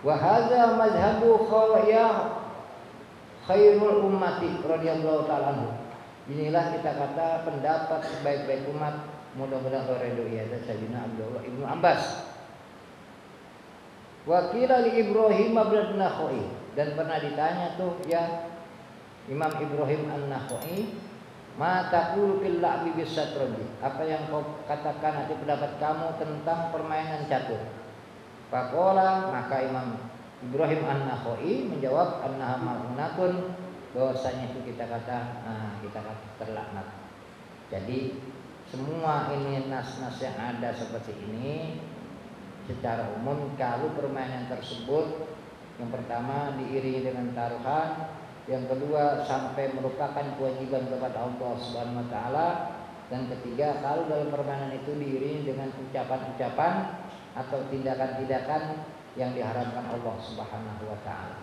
Wa hadza mazhabu khairul ummati radhiyallahu ta'ala anhu. Inilah kita kata pendapat sebaik-baik umat, mudah-mudahan ridho ya Sayyidina Abdullah Ibnu Abbas. Wa qila li Ibrahim bin Nakhai, dan pernah ditanya tuh ya Imam Ibrahim An-Nakhai, ma taqulu fil la'bi bis-satradi, apa yang kau katakan nanti pendapat kamu tentang permainan catur? Faqala, maka Imam Ibrahim An-Nakhai menjawab, annaha mal'unatun, bahwasanya itu kita kata terlaknat. Jadi semua ini nas-nas yang ada seperti ini secara umum, kalau permainan tersebut yang pertama diiringi dengan taruhan, yang kedua sampai merupakan kewajiban kepada Allah Subhanahu wa taala, dan ketiga kalau dalam permainan itu diiringi dengan ucapan-ucapan atau tindakan-tindakan yang diharamkan Allah Subhanahu wa taala.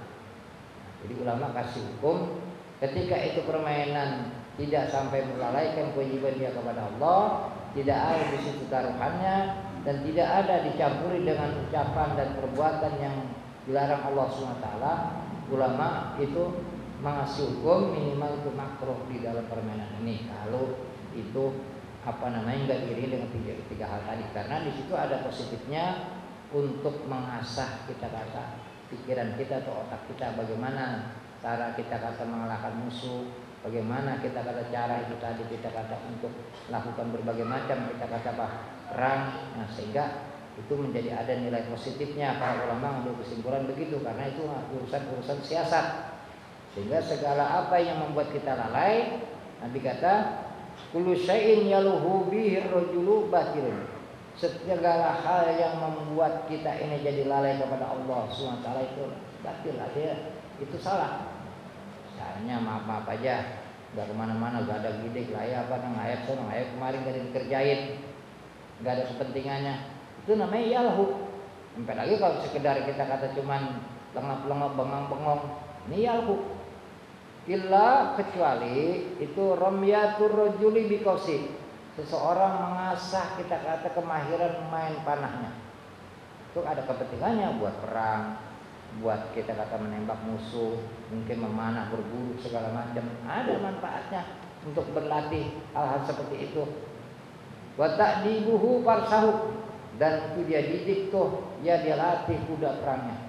Jadi ulama kasih hukum ketika itu permainan tidak sampai melalaikan kewajiban dia kepada Allah, tidak ada di situ taruhannya, dan tidak ada dicampuri dengan ucapan dan perbuatan yang dilarang Allah Subhanahu wa taala, ulama itu mengasih hukum minimal itu makruh di dalam permainan ini kalau itu enggak diiringi dengan tiga hal tadi, karena di situ ada positifnya untuk mengasah kita kata pikiran kita atau otak kita, bagaimana cara kita kata mengalahkan musuh, bagaimana kita kata cara itu tadi kita kata untuk melakukan berbagai macam kita kata perang. Nah, sehingga itu menjadi ada nilai positifnya. Para ulama mengambil kesimpulan begitu, karena itu urusan siasat. Sehingga segala apa yang membuat kita lalai, Nabi kata kullu syai'in yaluhu bihi rajulu batilun. Segala hal yang membuat kita ini jadi lalai kepada Allah SWT itu batil, artinya itu salah. Misalnya maaf aja, udah kemana-mana gak ada gidik, layar ngayap kemarin gak dikerjain, gak ada kepentingannya, itu namanya yalhu. Sampai lagi kalau sekedar kita kata cuman lengap-lengap bengong-bengong, ini yalhu. Illa kecuali itu ramyatur rajuli biqausi, seseorang mengasah kita kata kemahiran main panahnya. Itu ada kepentingannya buat perang, buat kita kata menembak musuh, mungkin memanah, berburu segala macam, ada manfaatnya untuk berlatih hal-hal seperti itu. Wa ta'dibuhu farsahu, dan itu dia didik tuh, dia latih kuda perangnya.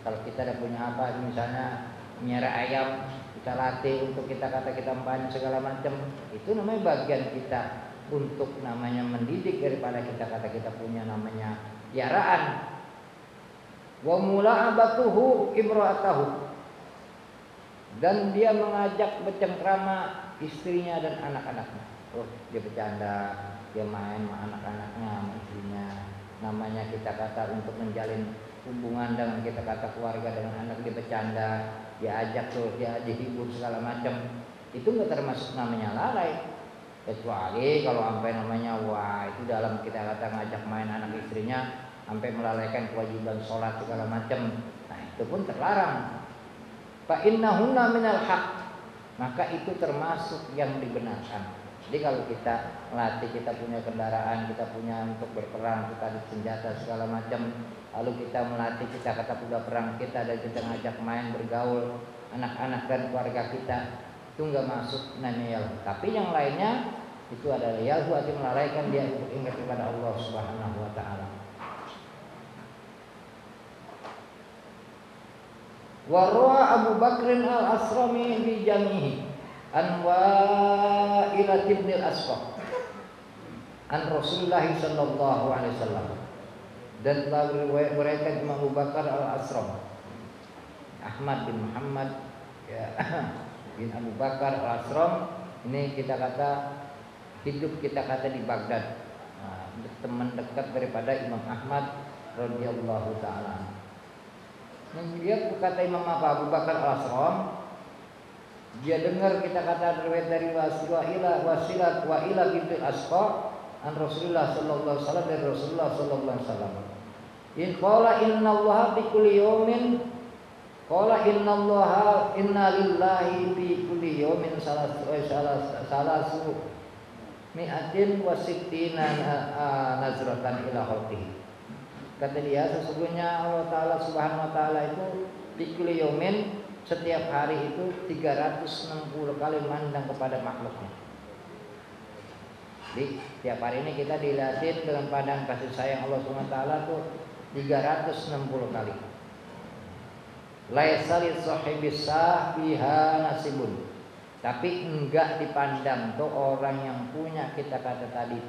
Kalau kita ada punya apa, misalnya miara ayam, kita latih untuk kita kata kita banyak segala macam, itu namanya bagian kita untuk namanya mendidik daripada kita kata kita punya namanya piaraan. Wa mula'abatuhu imra'atahu, dan dia mengajak bercengkrama istrinya dan anak-anaknya. Oh, dia bercanda, dia main sama anak-anaknya, sama istrinya. Namanya kita kata untuk menjalin hubungan dengan kita kata keluarga dengan anak, dia bercanda, dia ajak tuh, dia dihibur segala macam. Itu enggak termasuk namanya lalai. Kecuali kalau sampai namanya wah itu dalam kita kata ngajak main anak istrinya sampai melalaikan kewajiban sholat segala macam, nah itu pun terlarang. Fa innahunna minal haq, maka itu termasuk yang dibenarkan. Jadi kalau kita melatih, kita punya kendaraan, kita punya untuk berperang, kita ada senjata segala macam, lalu kita melatih kita kata kuda perang kita, dan kita ngajak main bergaul anak-anak dan keluarga kita, itu enggak masuk namanya yalhu. Tapi yang lainnya itu adalah yalhu, arti melalaikan dia untuk ingat kepada Allah Subhanahu wa taala. Wa rawa Abu Bakrin al-Asrami bi jamihi an Wa'ilah bin al-Asqa an Rasulullah sallallahu alaihi wasallam, dan telah beriwayatkan Imam Abu Bakar al-Asram, Ahmad bin Muhammad ya, bin Abu Bakar al-Asram, ini kita kata hidup kita kata di Baghdad, teman dekat daripada Imam Ahmad radhiyallahu taala. Dia kata Imam Abu Bakar al-Asram, dia dengar kita kata riwayat dari Wa'ilah binti Asqa an Rasulullah sallallahu alaihi wasallam, dari Rasulullah sallallahu alaihi wasallam. In qala innallaha fi kulli yawmin qala innallaha inna lillahi fi kulli yawmin salasu mi'atin wa sittina nazratan ila khalqihi. Kata dia, sesungguhnya Allah Ta'ala Subhanahu Wa Ta'ala itu di kulli yaumin, setiap hari itu 360 kali mandang kepada makhluknya. Jadi tiap hari ini kita dilihatin dengan pandang kasih sayang Allah Subhanahu Wa Ta'ala tuh 360 kali. Laisa li sahibis biha nasibun. Tapi enggak dipandang tuh orang yang punya, kita kata tadi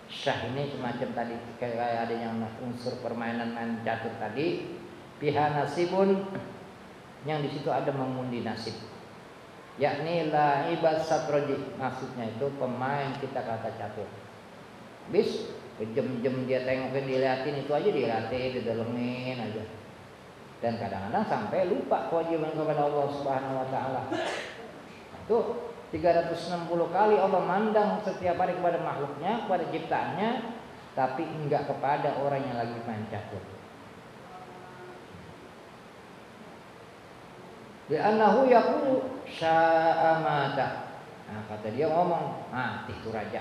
syah ini semacam tadi kayak ada yang unsur permainan main catur tadi, biha nasibun, yang di situ ada mengundi nasib, yakni la'ibas satroji, maksudnya itu pemain kita kata catur. Bis jam-jam dia tengokin, dilihatin itu aja, dilihatin, didalemin aja, dan kadang-kadang sampai lupa kewajiban kepada Allah Subhanahu Wa Ta'ala. Itu 360 kali Allah mandang setiap hari kepada makhluknya, kepada ciptaannya, tapi enggak kepada orang yang lagi main catur. Li'annahu yaqulu sya'amata. Nah, kata dia ngomong, mati itu raja.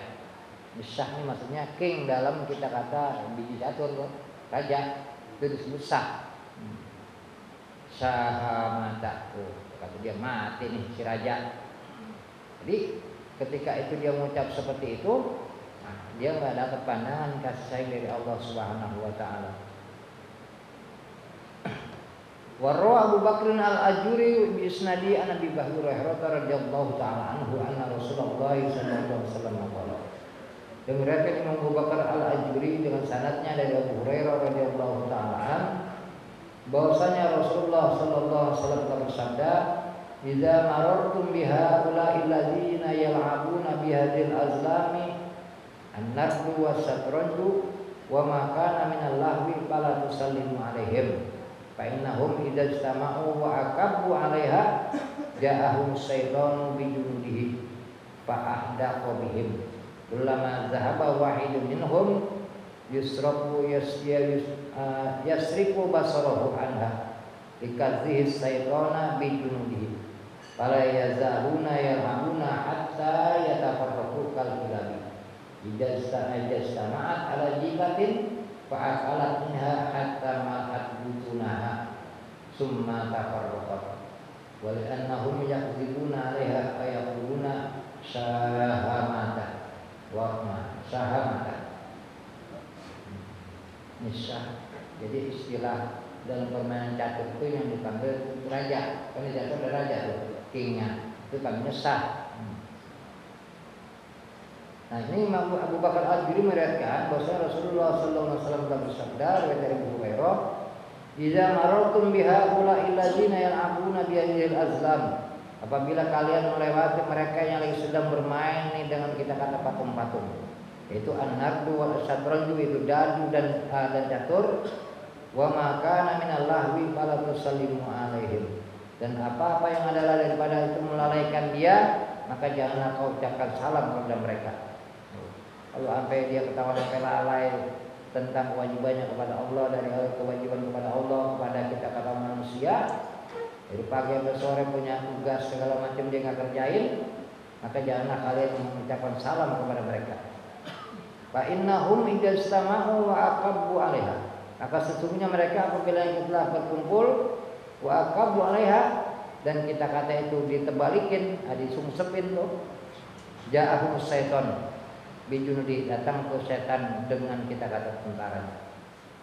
Syah ini maksudnya king, dalam kita kata biji catur tuh, raja itu disebut syah. Sya'amata. Oh, kata dia mati nih si raja. Jadi ketika itu dia mengucap seperti itu, nah, dia nggak dapat pandangan kasih sayang dari Allah Subhanahu Wa Ta'ala. Warra Abu Bakr al-Ajuri bi isnadi an Abi Hurairah radhiyallahu ta'ala anhu anna Rasulullah sallallahu alaihi wasallam qala. Diriwayatkan Imam Abu Bakar al-Ajuri dengan sanadnya dari Abu Hurairah radhiyallahu ta'ala an, bahwasanya Rasulullah sallallahu alaihi wasallam bersabda, "Idza marartum biha ula'il ladzina yal'abuna bihadzal azlami an-nardu was-satranju wa ma kana minal lahwi fala tusallimu alaihim fa innahum idza istama'u wa aqabbu 'alaiha ja'ahum syaitanu bi junudihi fa ahdaqa bihim kullama dhahaba wahidun minhum yasrifu basarahu anha likadhihi syaitana bi junudihi fala yazaluna yarhamuna hatta yatafarraqu kal kilabi idza istama'at ala jibatin fa'akalat minha hatta ma'at butunaha summa tafarraqat wa li'annahum yakdzibuna 'alaiha fa yaquluna syahamata wa ma syahamata. Nisah. Jadi istilah dalam permainan catur itu yang dipanggil raja, kan di catur ada raja tuh, kingnya, itu kan nyesah. Nah, ini Abu Bakar al-Ajuri meriwayatkan bahwa Rasulullah sallallahu alaihi wasallam bersabda dari Abu Hurairah, "Idza marartum biha ula'il ladzina yal'abuna bihadzal azlam." Apabila kalian melewati mereka yang lagi sedang bermain nih dengan kita kata patung-patung, yaitu an-nardu wal syatranju, itu dadu dan catur, wa ma kana minal lahwi fala tusallimu alaihim, dan apa-apa yang adalah daripada itu melalaikan dia, maka janganlah kau ucapkan salam kepada mereka. Kalau sampai dia ketawa sampai lalai tentang kewajibannya kepada Allah, dari kewajiban kepada Allah kepada kita kata manusia, dari pagi sampai sore punya tugas segala macam dia nggak kerjain, maka janganlah kalian mengucapkan salam kepada mereka. Fa innahum idza istama'u wa aqabbu 'alaiha, maka sesungguhnya mereka apabila yang telah berkumpul wa aqabbu 'alaiha, dan kita kata itu ditebalikin, disungsepin tuh, ja'ahum syaiton bijunudi, datang ke setan dengan kita kata tentara.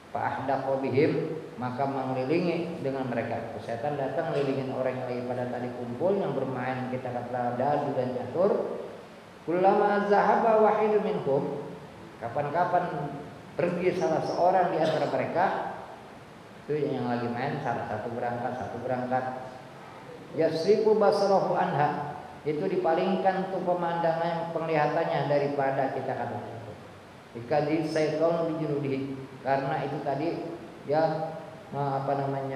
Fa ahdaqa bihim, maka mengelilingi dengan mereka. Setan datang ngelilingin orang yang lagi pada tadi kumpul yang bermain kita kata dadu dan catur. Kullama zahaba wahidun minhum, kapan-kapan pergi salah seorang di antara mereka, itu yang lagi main, salah satu berangkat, yasrifu basarahu anha, itu dipalingkan tuh pemandangan penglihatannya daripada kita kata itu. Dikali syaitan bijunudihi, karena itu tadi ya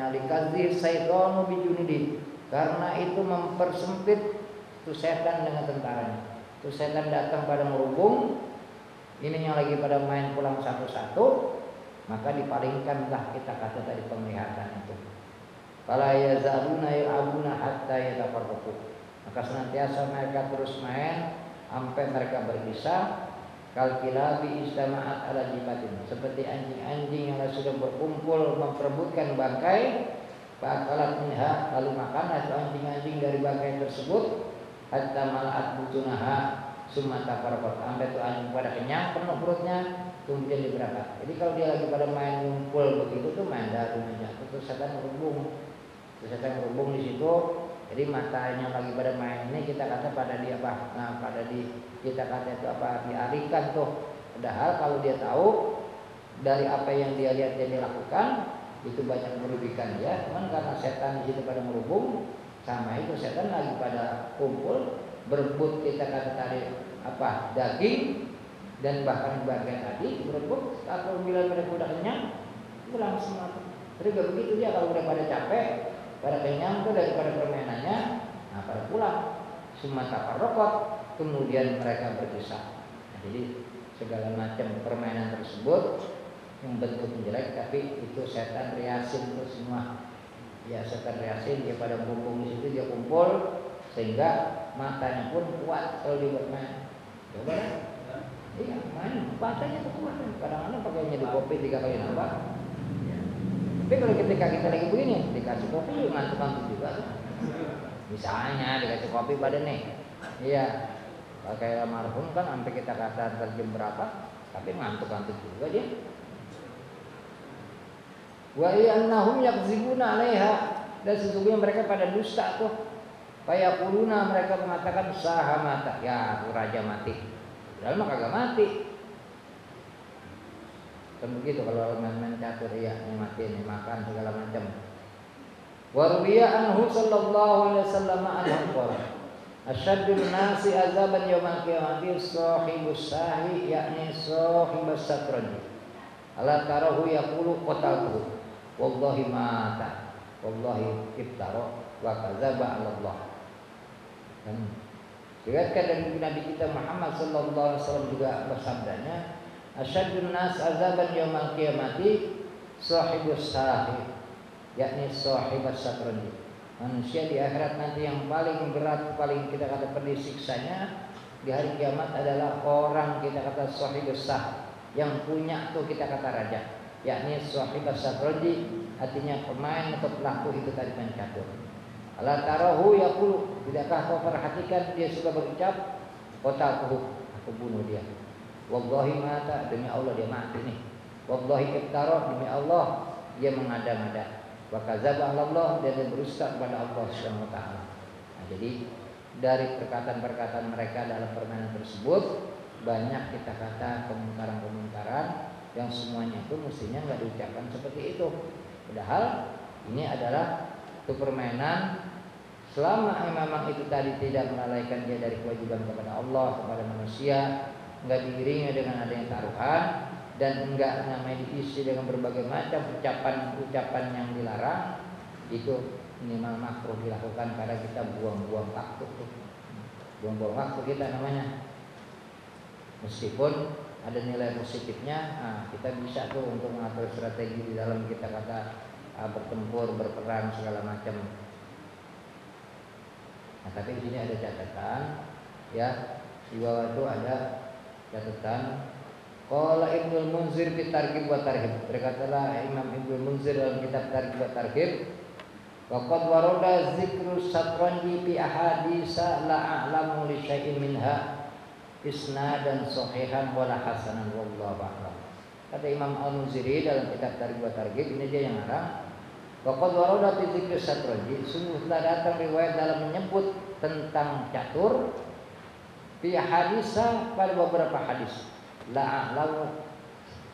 dikali syaitan bijunudihi, karena itu mempersempit tuh setan dengan tentaranya. Tuh setan datang pada merubung, ini yang lagi pada main pulang satu-satu, maka dipalingkanlah kita kata tadi penglihatan itu. Fala yazaluna ya'abuna hatta yatafarraqu, maka senantiasa mereka terus main sampai mereka berpisah. kal kilabi istama'at ala jibatin, seperti anjing-anjing yang sudah berkumpul memperebutkan bangkai, fa'akalat minha, lalu makanlah itu anjing-anjing dari bangkai tersebut, hatta mala'at butunaha summa tafarraqat, sampai itu anjing pada kenyang penuh perutnya, kemudian diberangkat. Jadi kalau dia lagi pada main ngumpul begitu tuh main daru aja, terus setan merubung di situ. Jadi matanya lagi pada main ini kita kata pada dia apa? Nah, kita kata itu apa? Dialihkan tuh. Padahal kalau dia tahu dari apa yang dia lihat dan dilakukan itu banyak merugikan dia, cuman karena setan di situ pada merubung, sama itu setan lagi pada kumpul berebut kita kata tadi apa? Daging dan bahkan bagian tadi berebut. Atau bila mereka udah kenyang pulang semua. Tapi gak begitu dia, kalau udah pada capek pada kenyang tuh daripada permainannya, nah pada pulang summa tafarraqat, kemudian mereka berpisah. Nah, jadi segala macam permainan tersebut yang bentuknya jelek, tapi itu setan riasin itu semua. Ya setan riasin, dia pada kumpul di situ, dia kumpul sehingga matanya pun kuat kalau dia bermain. Coba ya. Iya, main matanya tuh kuat. Kadang-kadang pakainya di kopi 3 kali nambah. Tapi kalau ketika kita lagi begini dikasih kopi ngantuk-ngantuk juga. Misalnya dikasih kopi pada nih, iya, pakai almarhum kan sampai kita kata jam berapa, tapi ngantuk-ngantuk juga dia. Wa annahum yakzibuna 'alaiha, dan sesungguhnya mereka pada dusta tuh. Fayaquluna, mereka mengatakan sahamata, ya raja mati. Padahal mah kagak mati. Kan begitu kalau main-main catur, ya yang mati nih, makan segala macam. Wa ruwiya anhu sallallahu alaihi wasallam anhu qala asyaddun nasi azaban yaumal qiyamati sahibus sahi, yakni sahibus satrani. Ala tarahu yaqulu qataltu wallahi mata wallahi iftara wa kadzaba 'ala Allah. Dan diriwayatkan dari Nabi kita Muhammad sallallahu alaihi wasallam juga bersabdanya, asyadun nas azaban yaumal qiyamati sahibus sahi, yakni sahibus satrani. Manusia di akhirat nanti yang paling berat, paling kita kata pedih siksanya di hari kiamat adalah orang kita kata sahibus sah, yang punya tuh kita kata raja, yakni sahibus satrani, artinya pemain atau pelaku itu tadi main catur. Ala tarahu yaqulu, tidakkah kau perhatikan dia suka berucap qataltuhu, aku bunuh dia. Wallahi mata, demi Allah dia mati nih. Wallahi iftara, demi Allah dia mengada-ngada. Wa kadzaba 'ala Allah, dia berdusta kepada Allah Subhanahu wa taala. Nah, jadi dari perkataan-perkataan mereka dalam permainan tersebut banyak kita kata kemungkaran-kemungkaran yang semuanya itu mestinya enggak diucapkan seperti itu. Padahal ini adalah itu permainan, selama memang itu tadi tidak melalaikan dia dari kewajiban kepada Allah, kepada manusia, enggak diiringi dengan adanya taruhan, dan enggak namanya diisi dengan berbagai macam ucapan-ucapan yang dilarang, itu minimal makruh dilakukan karena kita buang-buang waktu tuh. Buang-buang waktu kita namanya. Meskipun ada nilai positifnya, nah, kita bisa tuh untuk mengatur strategi di dalam kita kata bertempur, berperang segala macam. Nah, tapi di sini ada catatan, ya, di bawah itu ada catatan. Qala Ibnul Munzir fi Targhib wa Tarhib, berkatalah Imam Ibnul Munzir dalam kitab Targhib wa Tarhib, wa qad warada dzikru satranji fi ahaditsa la a'lamu li syai'in minha isnadan sahihan wala hasanan wallahu a'lam. Kata Imam Al-Munziri dalam kitab Targhib wa Tarhib, ini dia yang ngarang. Wa qad warada fi dzikri satranji, sungguh telah datang riwayat dalam menyebut tentang catur fi hadisa, pada beberapa hadis. La a'lamu,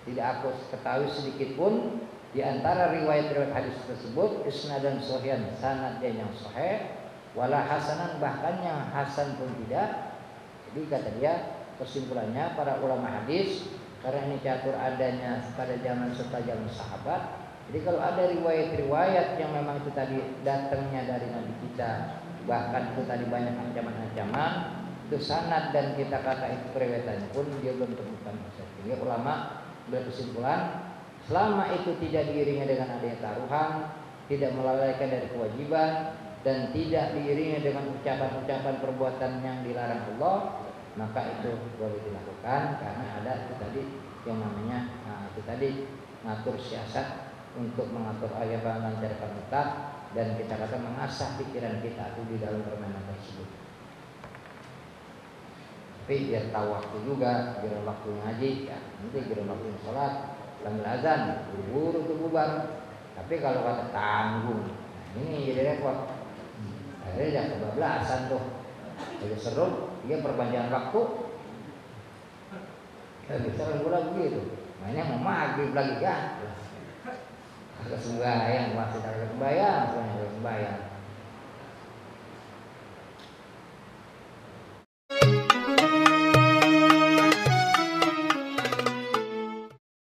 tidak aku ketahui sedikit pun di antara riwayat-riwayat hadis tersebut isnadan sahihan, sanadnya yang sahih, wala hasanan, bahkan yang hasan pun tidak. Jadi kata dia, kesimpulannya para ulama hadis, karena ini catur adanya pada zaman setelah zaman sahabat, jadi kalau ada riwayat-riwayat yang memang itu tadi datangnya dari Nabi kita, bahkan itu tadi banyak ancaman-ancaman, itu sanad dan kita kata itu periwayatannya pun dia belum temukan. Jadi ulama berkesimpulan, selama itu tidak diiringi dengan adanya taruhan, tidak melalaikan dari kewajiban, dan tidak diiringi dengan ucapan-ucapan perbuatan yang dilarang Allah, maka itu boleh dilakukan karena ada itu tadi yang namanya itu tadi ngatur siasat untuk mengatur ayat melancarkan otak dan kita kata mengasah pikiran kita itu di dalam permainan tersebut. Tapi biar tahu waktu juga, biar waktu ngaji ya, nanti biar waktu sholat sambil azan buru-buru tuh bubar. Tapi kalau kata tanggung, nah ini jadi repot. Akhirnya jam kebablasan tuh. Jadi seru, dia perpanjangan waktu. Bisa pula begitu. Mainnya mau maghrib lagi kan? Agak sembahyang, masih agak sembahyang,